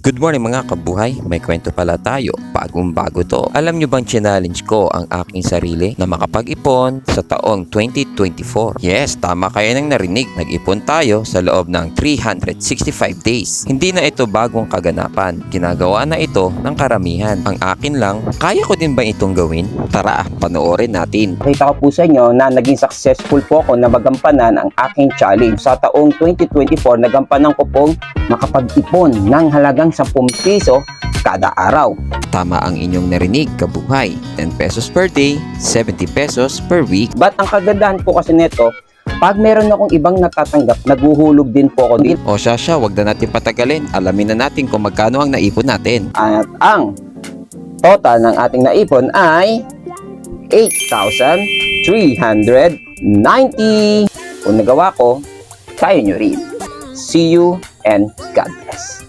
Good morning mga kabuhay, may kwento pala tayo, bagong-bago to. Alam nyo bang challenge ko ang aking sarili na makapag-ipon sa taong 2024? Yes, tama kayo nang narinig, nag-ipon tayo sa loob ng 365 days. Hindi na ito bagong kaganapan, ginagawa na ito ng karamihan. Ang akin lang, kaya ko din ba itong gawin? Tara, panoorin natin. Nakita ko po sa inyo na naging successful po ako na magampanan ang aking challenge. Sa taong 2024, nagampanan ko pong makapag-ipon ng halagang 10 piso kada araw. Tama ang inyong narinig, kabuhay. 10 pesos per day, 70 pesos per week. But ang kagandahan po kasi nito, pag meron akong ibang natatanggap, naguhulog din po ako dito. O siya, wag na natin patagalin. Alamin na natin kung magkano ang naipon natin. At ang total ng ating naipon ay 8,390. Kung nagawa ko, kaya nyo rin. See you and God bless.